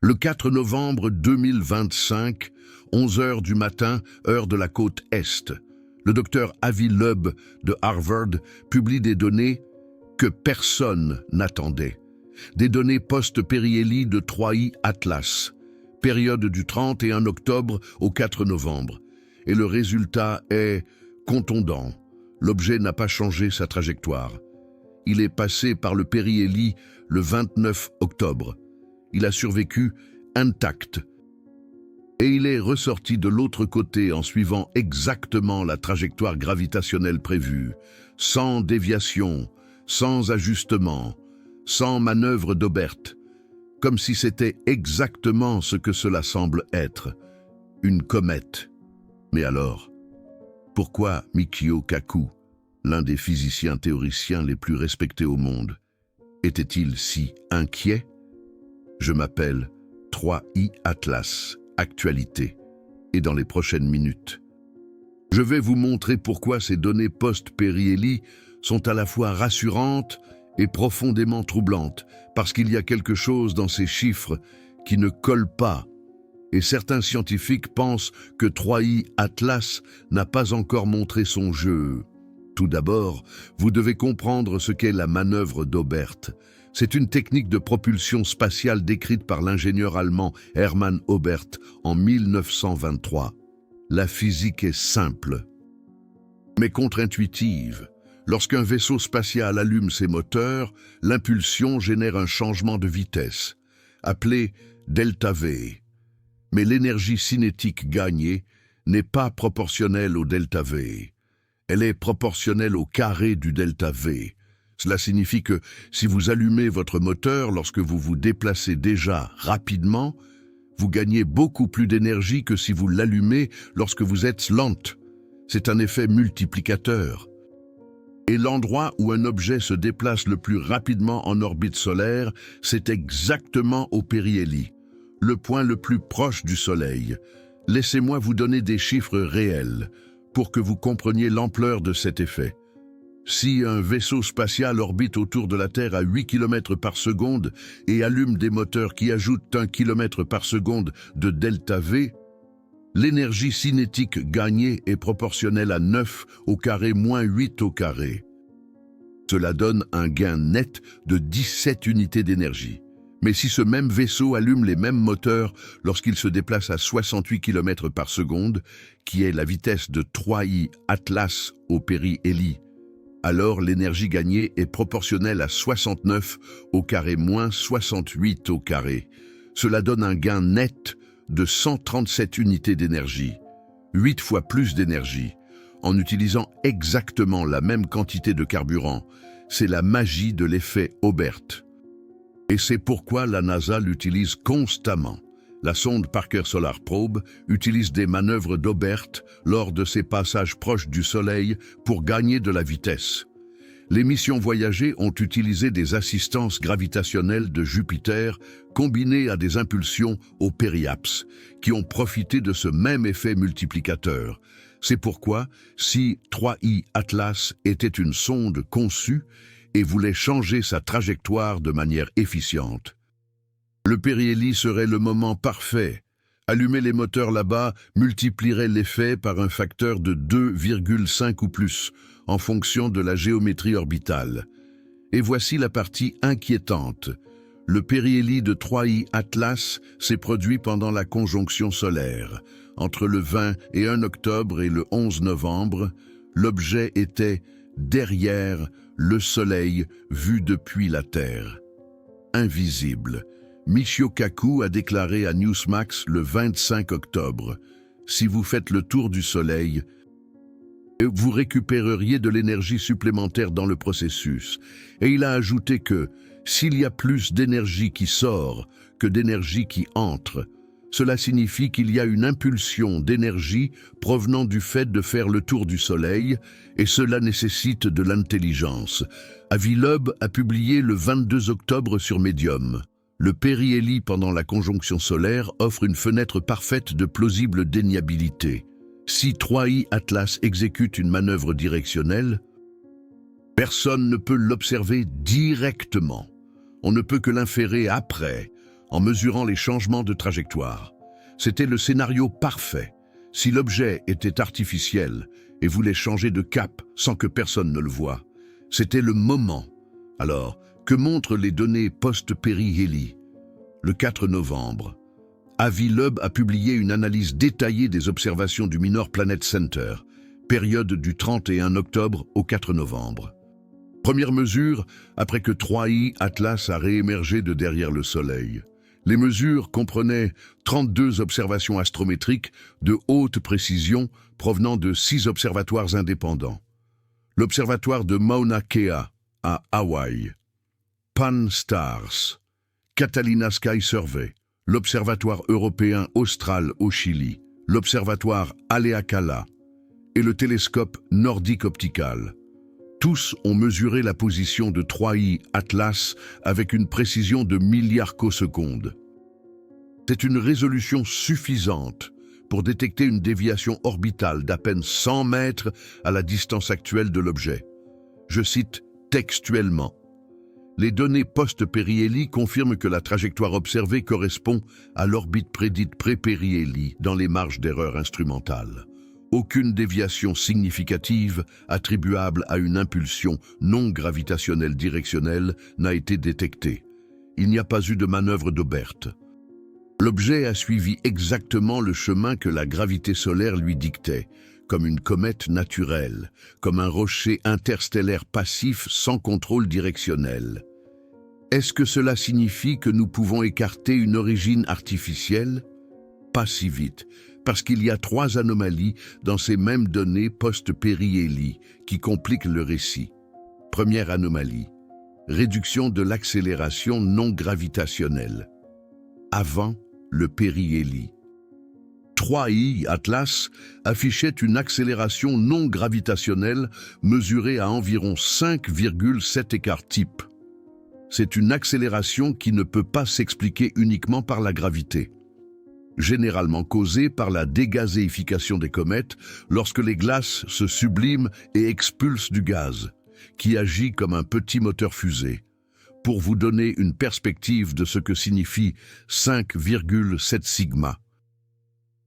Le 4 novembre 2025, 11 heures du matin, heure de la côte Est, le docteur Avi Loeb de Harvard publie des données que personne n'attendait. Des données post-périhélie de 3I Atlas, période du 31 octobre au 4 novembre. Et le résultat est contondant. L'objet n'a pas changé sa trajectoire. Il est passé par le périhélie le 29 octobre. Il a survécu intact. Et il est ressorti de l'autre côté en suivant exactement la trajectoire gravitationnelle prévue, sans déviation, sans ajustement, sans manœuvre d'Aubert, comme si c'était exactement ce que cela semble être, une comète. Mais alors, pourquoi Michio Kaku, l'un des physiciens théoriciens les plus respectés au monde, était-il si inquiet? Je m'appelle 3I Atlas, actualité, et dans les prochaines minutes, je vais vous montrer pourquoi ces données post-périhélie sont à la fois rassurantes et profondément troublantes, parce qu'il y a quelque chose dans ces chiffres qui ne colle pas. Et certains scientifiques pensent que 3I Atlas n'a pas encore montré son jeu. Tout d'abord, vous devez comprendre ce qu'est la manœuvre d'Aubert. C'est une technique de propulsion spatiale décrite par l'ingénieur allemand Hermann Aubert en 1923. La physique est simple, mais contre-intuitive. Lorsqu'un vaisseau spatial allume ses moteurs, l'impulsion génère un changement de vitesse, appelé delta V. Mais l'énergie cinétique gagnée n'est pas proportionnelle au delta V. Elle est proportionnelle au carré du delta V. Cela signifie que si vous allumez votre moteur lorsque vous vous déplacez déjà rapidement, vous gagnez beaucoup plus d'énergie que si vous l'allumez lorsque vous êtes lente. C'est un effet multiplicateur. Et l'endroit où un objet se déplace le plus rapidement en orbite solaire, c'est exactement au périhélie, le point le plus proche du Soleil. Laissez-moi vous donner des chiffres réels pour que vous compreniez l'ampleur de cet effet. Si un vaisseau spatial orbite autour de la Terre à 8 km par seconde et allume des moteurs qui ajoutent 1 km par seconde de delta V, l'énergie cinétique gagnée est proportionnelle à 9 au carré moins 8 au carré. Cela donne un gain net de 17 unités d'énergie. Mais si ce même vaisseau allume les mêmes moteurs lorsqu'il se déplace à 68 km par seconde, qui est la vitesse de 3I Atlas au périhélie, alors l'énergie gagnée est proportionnelle à 69 au carré moins 68 au carré. Cela donne un gain net de 137 unités d'énergie, 8 fois plus d'énergie, en utilisant exactement la même quantité de carburant. C'est la magie de l'effet Aubert. Et c'est pourquoi la NASA l'utilise constamment. La sonde Parker Solar Probe utilise des manœuvres d'Aubert lors de ses passages proches du Soleil pour gagner de la vitesse. Les missions voyagées ont utilisé des assistances gravitationnelles de Jupiter combinées à des impulsions au périapse, qui ont profité de ce même effet multiplicateur. C'est pourquoi, si 3I Atlas était une sonde conçue et voulait changer sa trajectoire de manière efficiente, le périhélie serait le moment parfait. Allumer les moteurs là-bas multiplierait l'effet par un facteur de 2,5 ou plus, en fonction de la géométrie orbitale. Et voici la partie inquiétante. Le périhélie de 3I Atlas s'est produit pendant la conjonction solaire. Entre le 21 octobre et le 11 novembre, l'objet était derrière le Soleil vu depuis la Terre. Invisible. Michio Kaku a déclaré à Newsmax le 25 octobre « Si vous faites le tour du Soleil, vous récupéreriez de l'énergie supplémentaire dans le processus. » Et il a ajouté que « S'il y a plus d'énergie qui sort que d'énergie qui entre, cela signifie qu'il y a une impulsion d'énergie provenant du fait de faire le tour du Soleil, et cela nécessite de l'intelligence. » Avi Loeb a publié le 22 octobre sur Medium. Le périhélie pendant la conjonction solaire offre une fenêtre parfaite de plausible déniabilité. Si 3I Atlas exécute une manœuvre directionnelle, personne ne peut l'observer directement. On ne peut que l'inférer après, en mesurant les changements de trajectoire. C'était le scénario parfait. Si l'objet était artificiel et voulait changer de cap sans que personne ne le voie, c'était le moment. Alors, que montrent les données post-Perry-Ellie? Le 4 novembre, Avi Loeb a publié une analyse détaillée des observations du Minor Planet Center, période du 31 octobre au 4 novembre. Première mesure, après que 3I Atlas a réémergé de derrière le Soleil. Les mesures comprenaient 32 observations astrométriques de haute précision provenant de 6 observatoires indépendants. L'observatoire de Mauna Kea à Hawaï, Pan-STARRS, Catalina Sky Survey, l'Observatoire européen austral au Chili, l'Observatoire Haleakala et le télescope nordique optical. Tous ont mesuré la position de 3I Atlas avec une précision de milliards-secondes. C'est une résolution suffisante pour détecter une déviation orbitale d'à peine 100 mètres à la distance actuelle de l'objet. Je cite textuellement. Les données post-Perry-Ellie confirment que la trajectoire observée correspond à l'orbite prédite pré-Perry-Ellie dans les marges d'erreur instrumentale. Aucune déviation significative attribuable à une impulsion non gravitationnelle directionnelle n'a été détectée. Il n'y a pas eu de manœuvre d'Aubert. L'objet a suivi exactement le chemin que la gravité solaire lui dictait, comme une comète naturelle, comme un rocher interstellaire passif sans contrôle directionnel. Est-ce que cela signifie que nous pouvons écarter une origine artificielle? Pas si vite, parce qu'il y a 3 anomalies dans ces mêmes données post-Perry-Ellie qui compliquent le récit. Première anomalie, réduction de l'accélération non gravitationnelle. Avant le Perry-Ellie. 3I Atlas affichait une accélération non gravitationnelle mesurée à environ 5,7 écarts type. C'est une accélération qui ne peut pas s'expliquer uniquement par la gravité. Généralement causée par la dégazéification des comètes lorsque les glaces se subliment et expulsent du gaz, qui agit comme un petit moteur fusée. Pour vous donner une perspective de ce que signifie 5,7 sigma.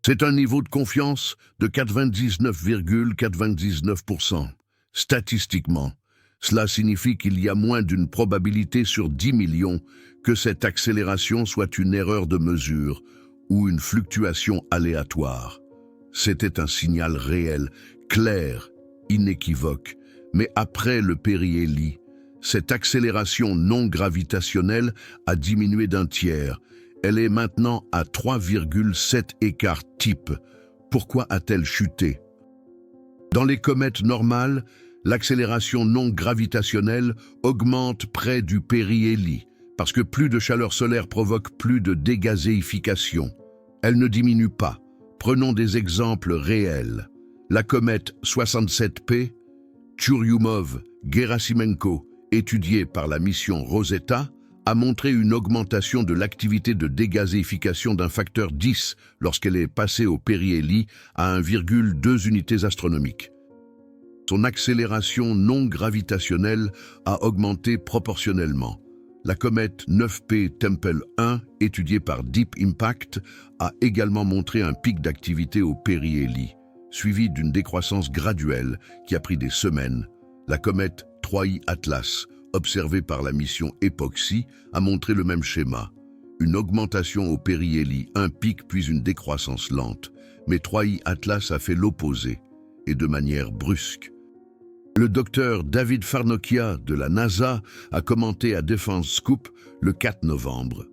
C'est un niveau de confiance de 99,99%. Statistiquement, cela signifie qu'il y a moins d'une probabilité sur 10 millions que cette accélération soit une erreur de mesure ou une fluctuation aléatoire. C'était un signal réel, clair, inéquivoque, mais après le Perry-Ellie, cette accélération non gravitationnelle a diminué d'un tiers. Elle est maintenant à 3,7 écarts type. Pourquoi a-t-elle chuté? Dans les comètes normales, l'accélération non gravitationnelle augmente près du Perry-Ellie, parce que plus de chaleur solaire provoque plus de dégazéification. Elle ne diminue pas. Prenons des exemples réels. La comète 67P, Churyumov-Gerasimenko, étudiée par la mission Rosetta, a montré une augmentation de l'activité de dégazéification d'un facteur 10 lorsqu'elle est passée au Perry-Ellie à 1,2 unités astronomiques. Son accélération non gravitationnelle a augmenté proportionnellement. La comète 9P Tempel 1, étudiée par Deep Impact, a également montré un pic d'activité au Perry-Ellie, suivi d'une décroissance graduelle qui a pris des semaines. La comète 3I Atlas, observée par la mission EPOXI, a montré le même schéma. Une augmentation au Perry-Ellie, un pic puis une décroissance lente. Mais 3I Atlas a fait l'opposé, et de manière brusque. Le docteur David Farnokia de la NASA a commenté à Defense Scoop le 4 novembre.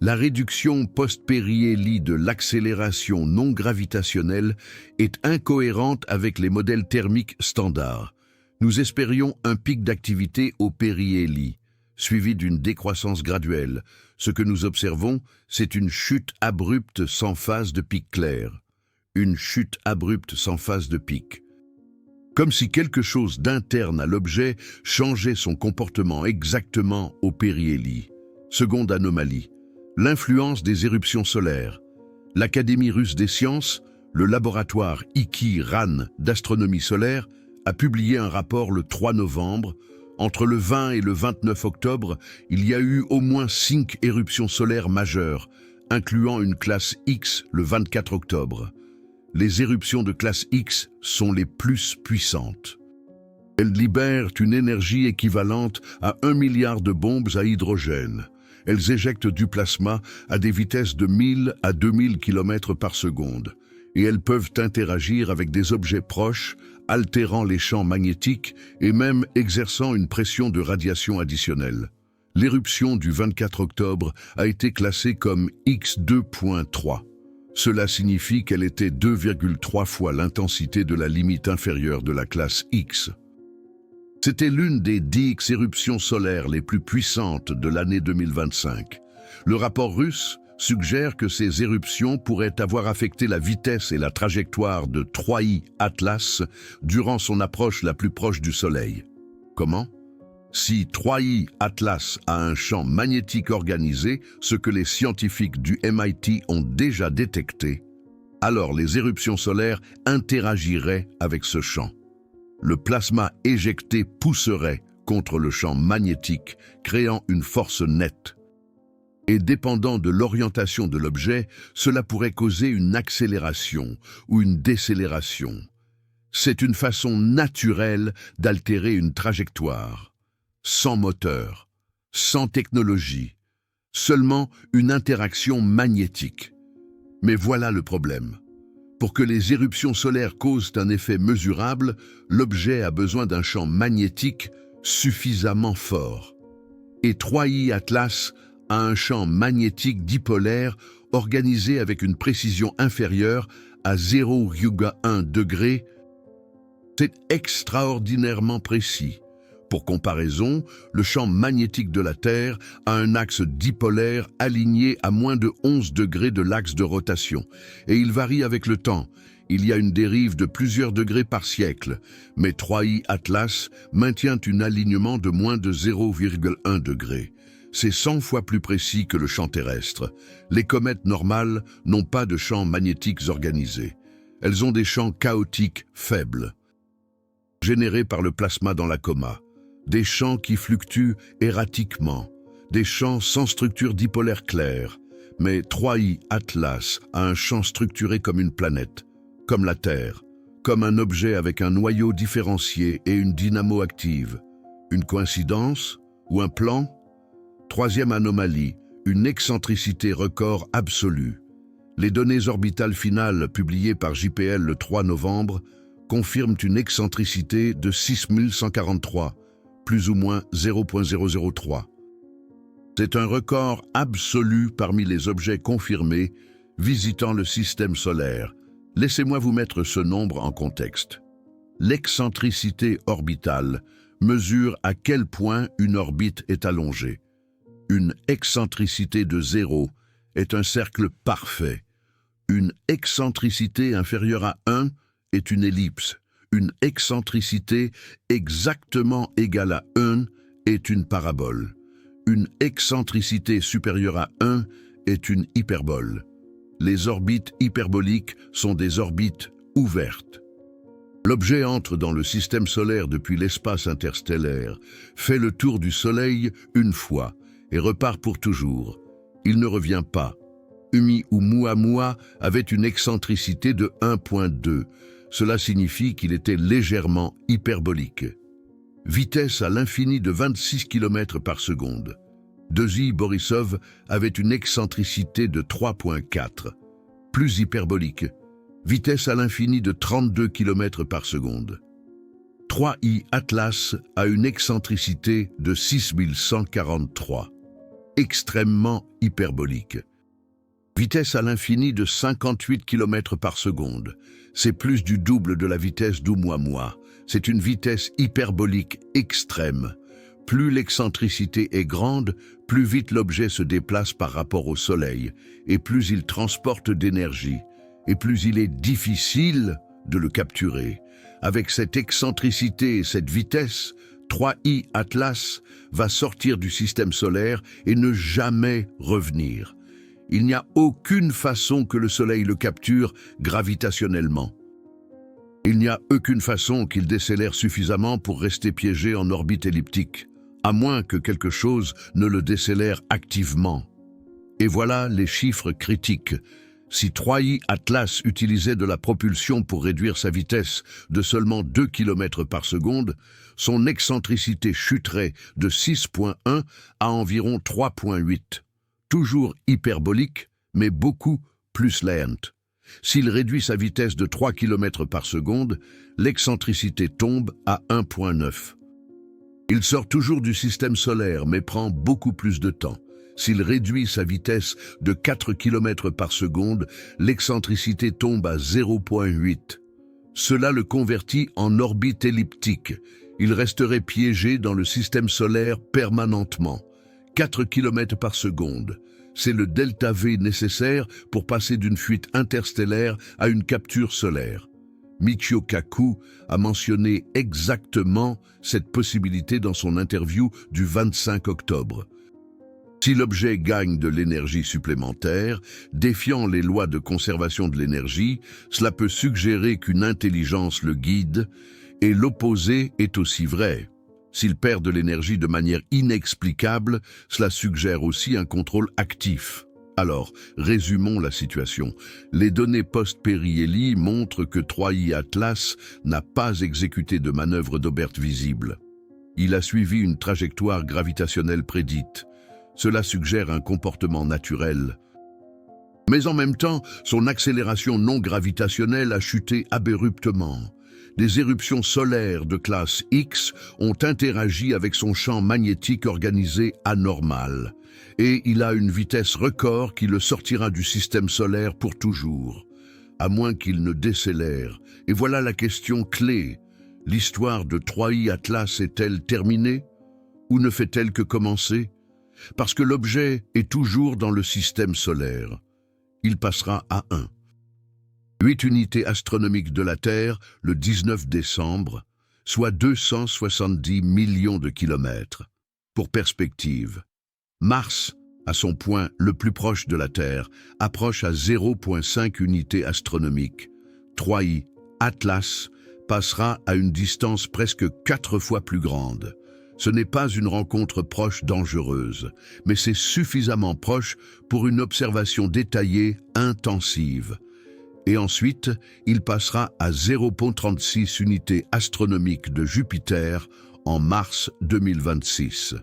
La réduction post-Perry-Ellie de l'accélération non gravitationnelle est incohérente avec les modèles thermiques standards. Nous espérions un pic d'activité au Perry-Ellie, suivi d'une décroissance graduelle. Ce que nous observons, c'est une chute abrupte sans phase de pic clair. Une chute abrupte sans phase de pic. Comme si quelque chose d'interne à l'objet changeait son comportement exactement au Perry-Ellie. Seconde anomalie, l'influence des éruptions solaires. L'Académie russe des sciences, le laboratoire IKI-RAN d'astronomie solaire, a publié un rapport le 3 novembre Entre le 20 et le 29 octobre, il y a eu au moins 5 éruptions solaires majeures, incluant une classe X le 24 octobre. Les éruptions de classe X sont les plus puissantes. Elles libèrent une énergie équivalente à 1 milliard de bombes à hydrogène. Elles éjectent du plasma à des vitesses de 1000 à 2000 km par seconde. Et elles peuvent interagir avec des objets proches, altérant les champs magnétiques et même exerçant une pression de radiation additionnelle. L'éruption du 24 octobre a été classée comme X2.3. Cela signifie qu'elle était 2,3 fois l'intensité de la limite inférieure de la classe X. C'était l'une des 10 éruptions solaires les plus puissantes de l'année 2025. Le rapport russe suggère que ces éruptions pourraient avoir affecté la vitesse et la trajectoire de 3I Atlas durant son approche la plus proche du Soleil. Comment? Si 3I Atlas a un champ magnétique organisé, ce que les scientifiques du MIT ont déjà détecté, alors les éruptions solaires interagiraient avec ce champ. Le plasma éjecté pousserait contre le champ magnétique, créant une force nette. Et dépendant de l'orientation de l'objet, cela pourrait causer une accélération ou une décélération. C'est une façon naturelle d'altérer une trajectoire, sans moteur, sans technologie, seulement une interaction magnétique. Mais voilà le problème. Pour que les éruptions solaires causent un effet mesurable, l'objet a besoin d'un champ magnétique suffisamment fort. Et 3I Atlas a un champ magnétique dipolaire organisé avec une précision inférieure à 0,1 degré. C'est extraordinairement précis. Pour comparaison, le champ magnétique de la Terre a un axe dipolaire aligné à moins de 11 degrés de l'axe de rotation, et il varie avec le temps. Il y a une dérive de plusieurs degrés par siècle, mais 3I Atlas maintient un alignement de moins de 0,1 degré. C'est 100 fois plus précis que le champ terrestre. Les comètes normales n'ont pas de champs magnétiques organisés. Elles ont des champs chaotiques faibles, générés par le plasma dans la coma. Des champs qui fluctuent erratiquement, des champs sans structure dipolaire claire. Mais 3I Atlas a un champ structuré comme une planète, comme la Terre, comme un objet avec un noyau différencié et une dynamo active. Une coïncidence ou un plan? Troisième anomalie, une excentricité record absolue. Les données orbitales finales publiées par JPL le 3 novembre confirment une excentricité de 6143, plus ou moins 0,003. C'est un record absolu parmi les objets confirmés visitant le système solaire. Laissez-moi vous mettre ce nombre en contexte. L'excentricité orbitale mesure à quel point une orbite est allongée. Une excentricité de 0 est un cercle parfait. Une excentricité inférieure à 1 est une ellipse. Une excentricité exactement égale à 1 est une parabole. Une excentricité supérieure à 1 est une hyperbole. Les orbites hyperboliques sont des orbites ouvertes. L'objet entre dans le système solaire depuis l'espace interstellaire, fait le tour du Soleil une fois et repart pour toujours. Il ne revient pas. Umi ou Muamua avait une excentricité de 1,2. Cela signifie qu'il était légèrement hyperbolique. Vitesse à l'infini de 26 km par seconde. 2I Borisov avait une excentricité de 3,4, plus hyperbolique. Vitesse à l'infini de 32 km par seconde. 3I Atlas a une excentricité de 6143, extrêmement hyperbolique. Vitesse à l'infini de 58 km par seconde. C'est plus du double de la vitesse d'Oumuamua. C'est une vitesse hyperbolique extrême. Plus l'excentricité est grande, plus vite l'objet se déplace par rapport au Soleil, et plus il transporte d'énergie, et plus il est difficile de le capturer. Avec cette excentricité et cette vitesse, 3I Atlas va sortir du système solaire et ne jamais revenir. Il n'y a aucune façon que le Soleil le capture gravitationnellement. Il n'y a aucune façon qu'il décélère suffisamment pour rester piégé en orbite elliptique, à moins que quelque chose ne le décélère activement. Et voilà les chiffres critiques. Si 3i Atlas utilisait de la propulsion pour réduire sa vitesse de seulement 2 km par seconde, son excentricité chuterait de 6,1 à environ 3,8. Toujours hyperbolique, mais beaucoup plus lente. S'il réduit sa vitesse de 3 km par seconde, l'excentricité tombe à 1,9. Il sort toujours du système solaire, mais prend beaucoup plus de temps. S'il réduit sa vitesse de 4 km par seconde, l'excentricité tombe à 0,8. Cela le convertit en orbite elliptique. Il resterait piégé dans le système solaire permanentement. 4 km par seconde. C'est le delta V nécessaire pour passer d'une fuite interstellaire à une capture solaire. Michio Kaku a mentionné exactement cette possibilité dans son interview du 25 octobre. Si l'objet gagne de l'énergie supplémentaire, défiant les lois de conservation de l'énergie, cela peut suggérer qu'une intelligence le guide, et l'opposé est aussi vrai. S'il perd de l'énergie de manière inexplicable, cela suggère aussi un contrôle actif. Alors, résumons la situation. Les données post-Perrielli montrent que 3i Atlas n'a pas exécuté de manœuvre d'Aubert visible. Il a suivi une trajectoire gravitationnelle prédite. Cela suggère un comportement naturel. Mais en même temps, son accélération non gravitationnelle a chuté abruptement. Des éruptions solaires de classe X ont interagi avec son champ magnétique organisé anormal. Et il a une vitesse record qui le sortira du système solaire pour toujours, à moins qu'il ne décélère. Et voilà la question clé. L'histoire de 3i Atlas est-elle terminée ou ne fait-elle que commencer? Parce que l'objet est toujours dans le système solaire. Il passera à 1. 8 unités astronomiques de la Terre le 19 décembre, soit 270 millions de kilomètres. Pour perspective, Mars, à son point le plus proche de la Terre, approche à 0,5 unités astronomiques. 3i Atlas passera à une distance presque 4 fois plus grande. Ce n'est pas une rencontre proche dangereuse, mais c'est suffisamment proche pour une observation détaillée, intensive. Et ensuite, il passera à 0,36 unités astronomiques de Jupiter en mars 2026.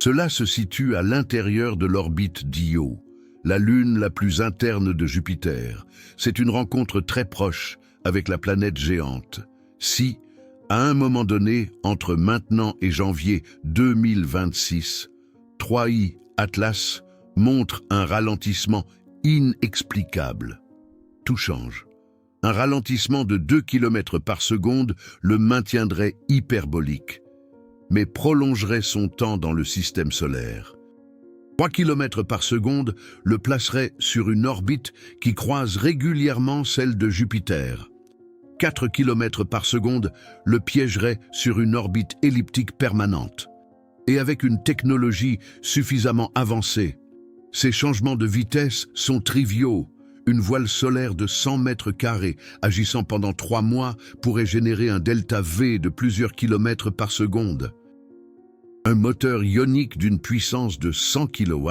Cela se situe à l'intérieur de l'orbite d'Io, la lune la plus interne de Jupiter. C'est une rencontre très proche avec la planète géante. Si, à un moment donné, entre maintenant et janvier 2026, 3i Atlas montre un ralentissement inexplicable. Tout change. Un ralentissement de 2 km par seconde le maintiendrait hyperbolique, mais prolongerait son temps dans le système solaire. 3 km par seconde le placerait sur une orbite qui croise régulièrement celle de Jupiter. 4 km par seconde le piégerait sur une orbite elliptique permanente. Et avec une technologie suffisamment avancée, ces changements de vitesse sont triviaux. Une voile solaire de 100 mètres carrés agissant pendant 3 mois pourrait générer un delta V de plusieurs kilomètres par seconde. Un moteur ionique d'une puissance de 100 kW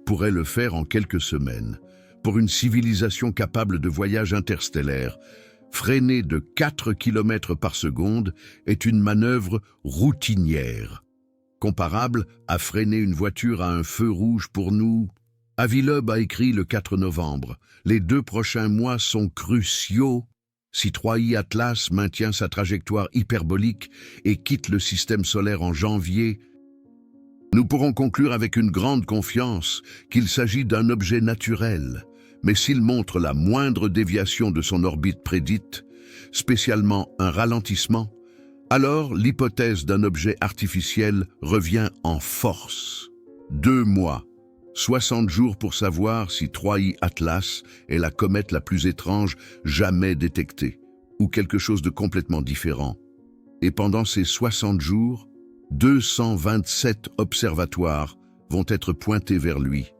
pourrait le faire en quelques semaines. Pour une civilisation capable de voyages interstellaires, freiner de 4 km par seconde est une manœuvre routinière, comparable à freiner une voiture à un feu rouge pour nous. Avi Loeb a écrit le 4 novembre. Les 2 prochains mois sont cruciaux. Si 3i Atlas maintient sa trajectoire hyperbolique et quitte le système solaire en janvier, nous pourrons conclure avec une grande confiance qu'il s'agit d'un objet naturel. Mais s'il montre la moindre déviation de son orbite prédite, spécialement un ralentissement, alors l'hypothèse d'un objet artificiel revient en force. 2 mois. 60 jours pour savoir si 3i Atlas est la comète la plus étrange jamais détectée, ou quelque chose de complètement différent. Et pendant ces 60 jours, 227 observatoires vont être pointés vers lui.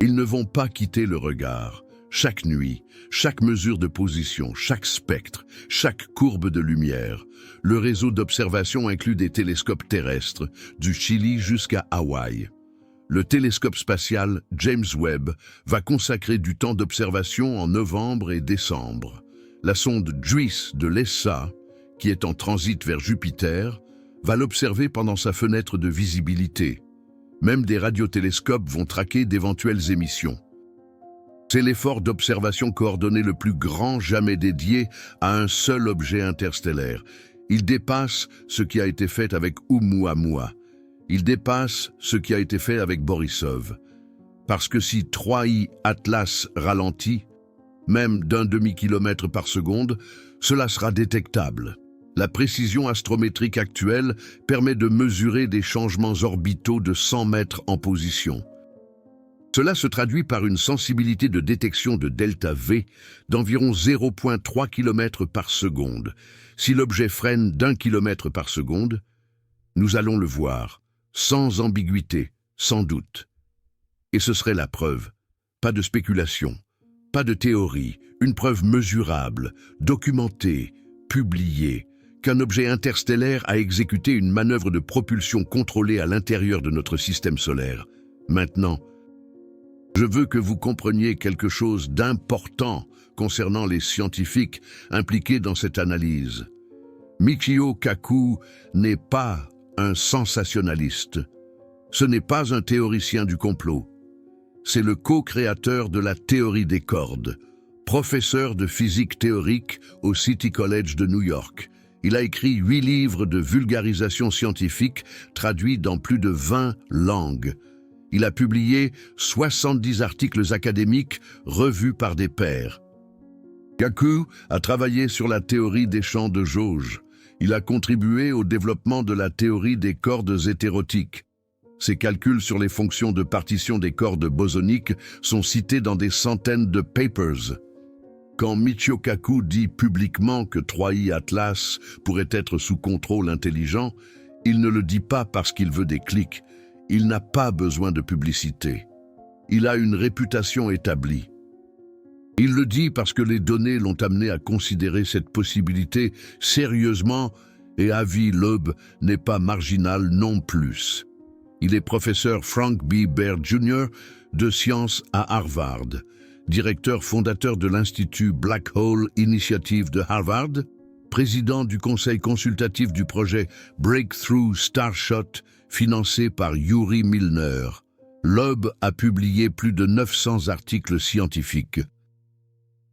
Ils ne vont pas quitter le regard. chaque nuit, chaque mesure de position, chaque spectre, chaque courbe de lumière. Le réseau d'observation inclut des télescopes terrestres, du Chili jusqu'à Hawaï. Le télescope spatial James Webb va consacrer du temps d'observation en novembre et décembre. La sonde JUICE de l'ESA, qui est en transit vers Jupiter, va l'observer pendant sa fenêtre de visibilité. Même des radiotélescopes vont traquer d'éventuelles émissions. C'est l'effort d'observation coordonné le plus grand jamais dédié à un seul objet interstellaire. Il dépasse ce qui a été fait avec Oumuamua. Il dépasse ce qui a été fait avec Borisov. Parce que si 3I Atlas ralentit, même d'1 demi-kilomètre par seconde, cela sera détectable. La précision astrométrique actuelle permet de mesurer des changements orbitaux de 100 mètres en position. Cela se traduit par une sensibilité de détection de delta V d'environ 0,3 km par seconde. Si l'objet freine d'1 km par seconde, nous allons le voir, sans ambiguïté, sans doute. Et ce serait la preuve. Pas de spéculation, pas de théorie, une preuve mesurable, documentée, publiée, qu'un objet interstellaire a exécuté une manœuvre de propulsion contrôlée à l'intérieur de notre système solaire. Maintenant, je veux que vous compreniez quelque chose d'important concernant les scientifiques impliqués dans cette analyse. Michio Kaku n'est pas un sensationnaliste. Ce n'est pas un théoricien du complot. C'est le co-créateur de la théorie des cordes, professeur de physique théorique au City College de New York. Il a écrit 8 livres de vulgarisation scientifique traduits dans plus de 20 langues. Il a publié 70 articles académiques revus par des pairs. Kaku a travaillé sur la théorie des champs de jauge. Il a contribué au développement de la théorie des cordes hétérotiques. Ses calculs sur les fonctions de partition des cordes bosoniques sont cités dans des centaines de papers. Quand Michio Kaku dit publiquement que 3I Atlas pourrait être sous contrôle intelligent, il ne le dit pas parce qu'il veut des clics. Il n'a pas besoin de publicité. Il a une réputation établie. Il le dit parce que les données l'ont amené à considérer cette possibilité sérieusement et Avi Loeb n'est pas marginal non plus. Il est professeur Frank B. Baird Jr. de sciences à Harvard, directeur fondateur de l'Institut Black Hole Initiative de Harvard, président du conseil consultatif du projet Breakthrough Starshot financé par Yuri Milner. Loeb a publié plus de 900 articles scientifiques.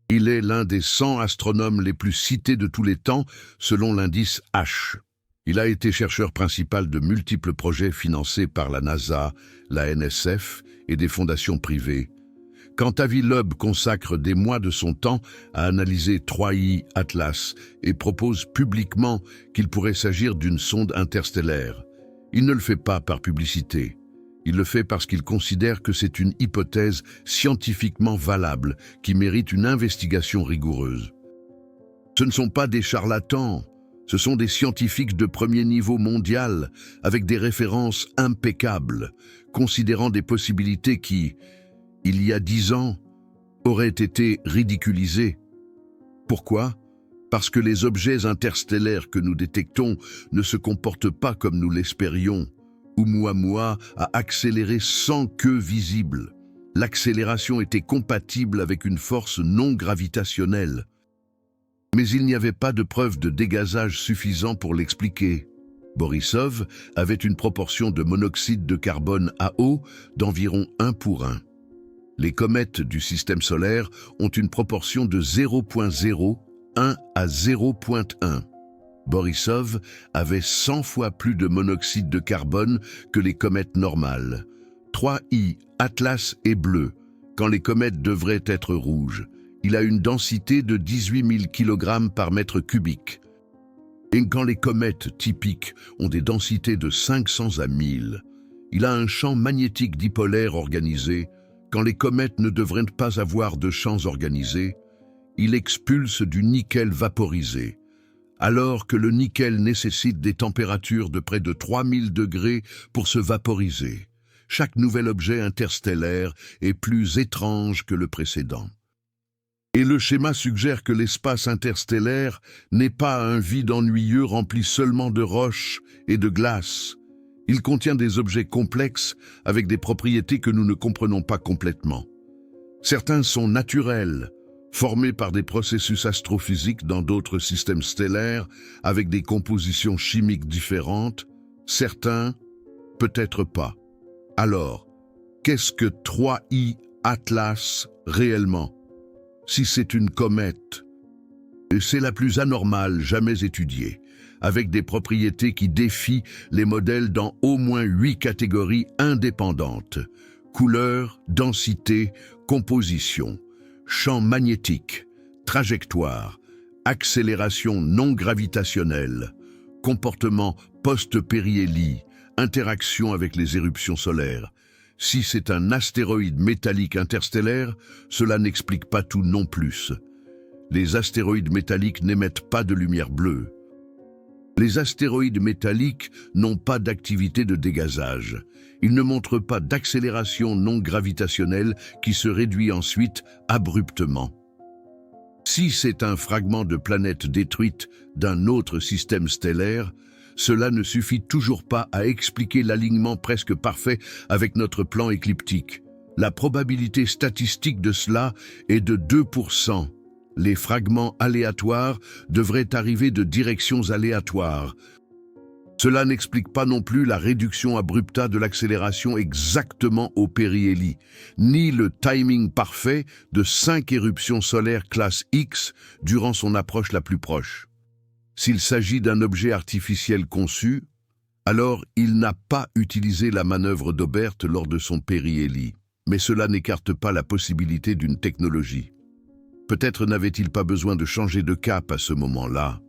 Il est l'un des 100 astronomes les plus cités de tous les temps selon l'indice H. Il a été chercheur principal de multiples projets financés par la NASA, la NSF et des fondations privées. Quand Avi Loeb consacre des mois de son temps à analyser 3I Atlas et propose publiquement qu'il pourrait s'agir d'une sonde interstellaire, il ne le fait pas par publicité. Il le fait parce qu'il considère que c'est une hypothèse scientifiquement valable qui mérite une investigation rigoureuse. Ce ne sont pas des charlatans, ce sont des scientifiques de premier niveau mondial avec des références impeccables, considérant des possibilités qui, il y a 10 ans, auraient été ridiculisées. Pourquoi ? Parce que les objets interstellaires que nous détectons ne se comportent pas comme nous l'espérions. Oumuamua a accéléré sans queue visible. L'accélération était compatible avec une force non gravitationnelle. Mais il n'y avait pas de preuve de dégazage suffisant pour l'expliquer. Borisov avait une proportion de monoxyde de carbone à eau d'environ 1:1. Les comètes du système solaire ont une proportion de 0,01 à 0,1. Borisov avait 100 fois plus de monoxyde de carbone que les comètes normales. 3I Atlas est bleu, quand les comètes devraient être rouges. Il a une densité de 18 000 kg par mètre cubique. Et quand les comètes typiques ont des densités de 500 à 1000, il a un champ magnétique dipolaire organisé. Quand les comètes ne devraient pas avoir de champs organisés, il expulse du nickel vaporisé. Alors que le nickel nécessite des températures de près de 3000 degrés pour se vaporiser. Chaque nouvel objet interstellaire est plus étrange que le précédent. Et le schéma suggère que l'espace interstellaire n'est pas un vide ennuyeux rempli seulement de roches et de glace. Il contient des objets complexes avec des propriétés que nous ne comprenons pas complètement. Certains sont naturels, formés par des processus astrophysiques dans d'autres systèmes stellaires avec des compositions chimiques différentes. Certains, peut-être pas. Alors, qu'est-ce que 3I Atlas réellement? Si c'est une comète, c'est la plus anormale jamais étudiée, avec des propriétés qui défient les modèles dans au moins 8 catégories indépendantes: couleur, densité, composition, champ magnétique, trajectoire, accélération non gravitationnelle, comportement post-périhélie, interaction avec les éruptions solaires. Si c'est un astéroïde métallique interstellaire, cela n'explique pas tout non plus. Les astéroïdes métalliques n'émettent pas de lumière bleue. Les astéroïdes métalliques n'ont pas d'activité de dégazage. Ils ne montrent pas d'accélération non gravitationnelle qui se réduit ensuite abruptement. Si c'est un fragment de planète détruite d'un autre système stellaire, cela ne suffit toujours pas à expliquer l'alignement presque parfait avec notre plan écliptique. La probabilité statistique de cela est de 2%. Les fragments aléatoires devraient arriver de directions aléatoires. Cela n'explique pas non plus la réduction abrupta de l'accélération exactement au périhélie, ni le timing parfait de 5 éruptions solaires classe X durant son approche la plus proche. S'il s'agit d'un objet artificiel conçu, alors il n'a pas utilisé la manœuvre d'Aubert lors de son périhélie. Mais cela n'écarte pas la possibilité d'une technologie. Peut-être n'avait-il pas besoin de changer de cap à ce moment-là.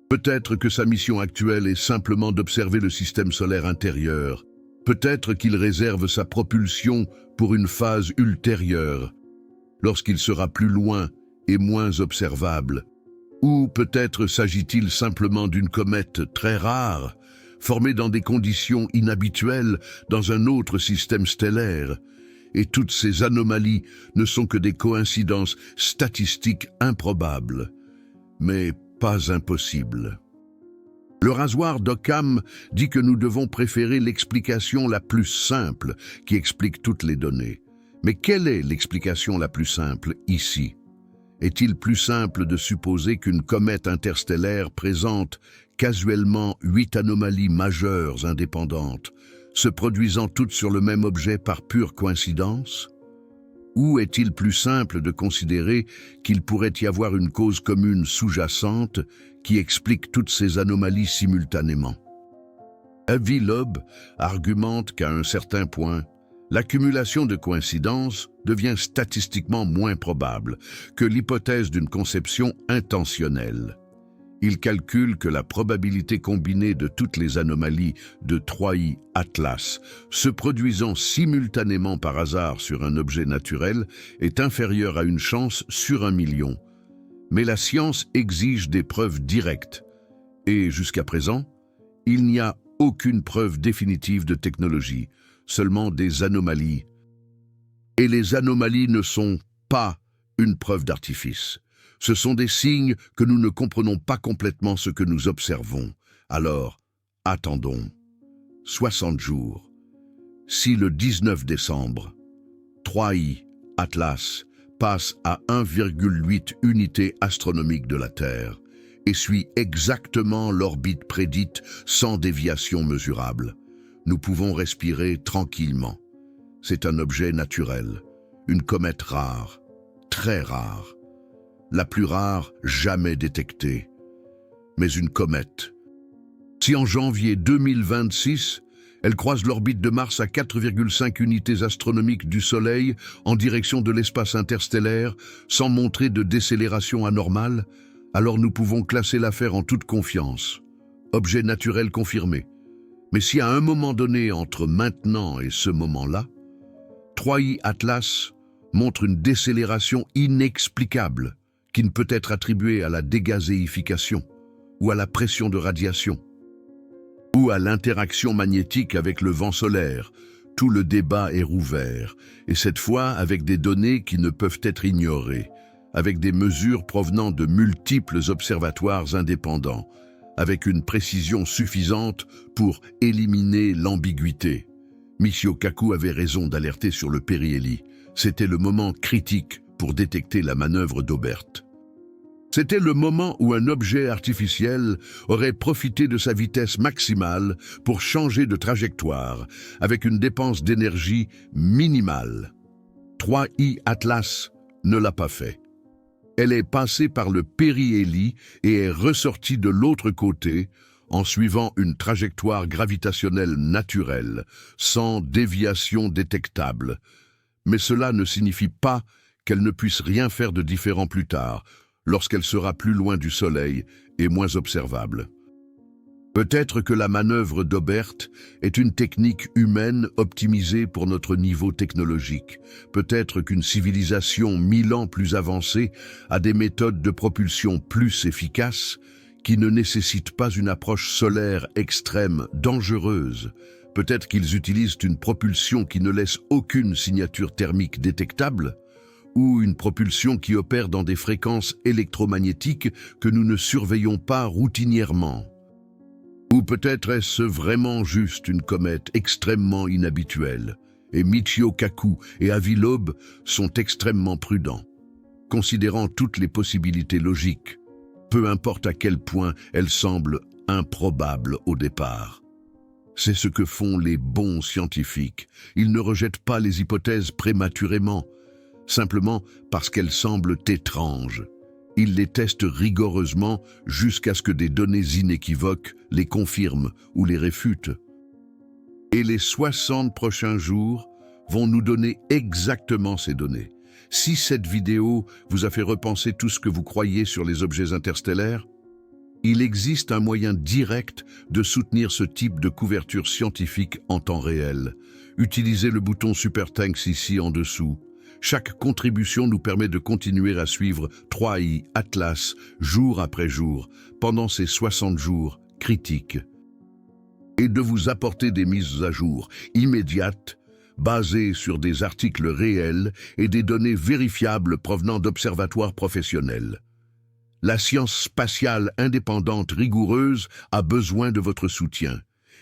Peut-être que sa mission actuelle est simplement d'observer le système solaire intérieur. Peut-être qu'il réserve sa propulsion pour une phase ultérieure, lorsqu'il sera plus loin et moins observable. Ou peut-être s'agit-il simplement d'une comète très rare, formée dans des conditions inhabituelles dans un autre système stellaire. Et toutes ces anomalies ne sont que des coïncidences statistiques improbables, mais pas impossibles. Le rasoir d'Occam dit que nous devons préférer l'explication la plus simple qui explique toutes les données. Mais quelle est l'explication la plus simple ici? Est-il plus simple de supposer qu'une comète interstellaire présente casuellement 8 anomalies majeures indépendantes, se produisant toutes sur le même objet par pure coïncidence? Ou est-il plus simple de considérer qu'il pourrait y avoir une cause commune sous-jacente qui explique toutes ces anomalies simultanément? Avi Loeb argumente qu'à un certain point, l'accumulation de coïncidences devient statistiquement moins probable que l'hypothèse d'une conception intentionnelle. Il calcule que la probabilité combinée de toutes les anomalies de 3I Atlas se produisant simultanément par hasard sur un objet naturel est inférieure à une chance sur 1 million. Mais la science exige des preuves directes. Et jusqu'à présent, il n'y a aucune preuve définitive de technologie, seulement des anomalies. Et les anomalies ne sont pas une preuve d'artifice. Ce sont des signes que nous ne comprenons pas complètement ce que nous observons. Alors, attendons. 60 jours. Si le 19 décembre, 3I Atlas passe à 1,8 unités astronomiques de la Terre et suit exactement l'orbite prédite sans déviation mesurable, nous pouvons respirer tranquillement. C'est un objet naturel, une comète rare, très rare. La plus rare jamais détectée, mais une comète. Si en janvier 2026, elle croise l'orbite de Mars à 4,5 unités astronomiques du Soleil en direction de l'espace interstellaire, sans montrer de décélération anormale, alors nous pouvons classer l'affaire en toute confiance. Objet naturel confirmé. Mais si à un moment donné entre maintenant et ce moment-là, 3I Atlas montre une décélération inexplicable, qui ne peut être attribuée à la dégazéification, ou à la pression de radiation, ou à l'interaction magnétique avec le vent solaire. Tout le débat est rouvert, et cette fois avec des données qui ne peuvent être ignorées. avec des mesures provenant de multiples observatoires indépendants, avec une précision suffisante pour éliminer l'ambiguïté. Michio Kaku avait raison d'alerter sur le périhélie. C'était le moment critique pour détecter la manœuvre d'Aubert. C'était le moment où un objet artificiel aurait profité de sa vitesse maximale pour changer de trajectoire, avec une dépense d'énergie minimale. 3I Atlas ne l'a pas fait. Elle est passée par le périhélie et est ressortie de l'autre côté en suivant une trajectoire gravitationnelle naturelle, sans déviation détectable. Mais cela ne signifie pas qu'elle ne puisse rien faire de différent plus tard, lorsqu'elle sera plus loin du Soleil et moins observable. Peut-être que la manœuvre d'Aubert est une technique humaine optimisée pour notre niveau technologique. Peut-être qu'une civilisation 1000 ans plus avancée a des méthodes de propulsion plus efficaces qui ne nécessitent pas une approche solaire extrême, dangereuse. Peut-être qu'ils utilisent une propulsion qui ne laisse aucune signature thermique détectable, ou une propulsion qui opère dans des fréquences électromagnétiques que nous ne surveillons pas routinièrement. Ou peut-être est-ce vraiment juste une comète extrêmement inhabituelle, et Michio Kaku et Avi Loeb sont extrêmement prudents, considérant toutes les possibilités logiques, peu importe à quel point elles semblent improbables au départ. C'est ce que font les bons scientifiques. Ils ne rejettent pas les hypothèses prématurément, simplement parce qu'elles semblent étranges. Ils les testent rigoureusement jusqu'à ce que des données inéquivoques les confirment ou les réfutent. Et les 60 prochains jours vont nous donner exactement ces données. Si cette vidéo vous a fait repenser tout ce que vous croyez sur les objets interstellaires, il existe un moyen direct de soutenir ce type de couverture scientifique en temps réel. Utilisez le bouton Super Thanks ici en dessous. Chaque contribution nous permet de continuer à suivre 3i Atlas jour après jour, pendant ces 60 jours critiques, et de vous apporter des mises à jour immédiates, basées sur des articles réels et des données vérifiables provenant d'observatoires professionnels. La science spatiale indépendante rigoureuse a besoin de votre soutien.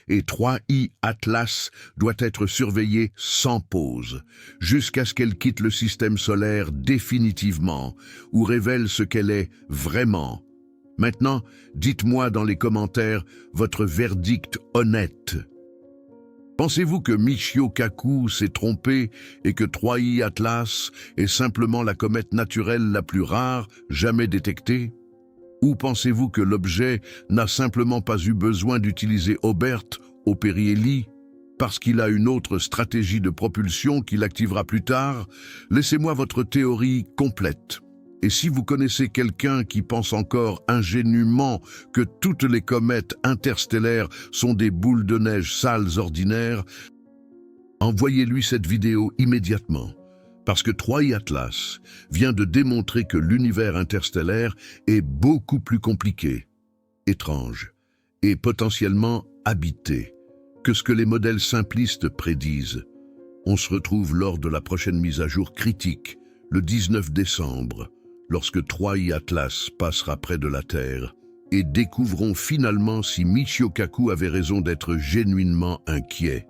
Et 3i Atlas doit être surveillée sans pause, jusqu'à ce qu'elle quitte le système solaire définitivement, ou révèle ce qu'elle est vraiment. Maintenant, dites-moi dans les commentaires votre verdict honnête. Pensez-vous que Michio Kaku s'est trompé et que 3i Atlas est simplement la comète naturelle la plus rare jamais détectée? Ou pensez-vous que l'objet n'a simplement pas eu besoin d'utiliser Aubert au périhélie parce qu'il a une autre stratégie de propulsion qu'il activera plus tard? Laissez-moi votre théorie complète. Et si vous connaissez quelqu'un qui pense encore ingénument que toutes les comètes interstellaires sont des boules de neige sales ordinaires, envoyez-lui cette vidéo immédiatement. Parce que 3i Atlas vient de démontrer que l'univers interstellaire est beaucoup plus compliqué, étrange et potentiellement habité que ce que les modèles simplistes prédisent. On se retrouve lors de la prochaine mise à jour critique, le 19 décembre, lorsque 3i Atlas passera près de la Terre, et découvrons finalement si Michio Kaku avait raison d'être genuinement inquiet.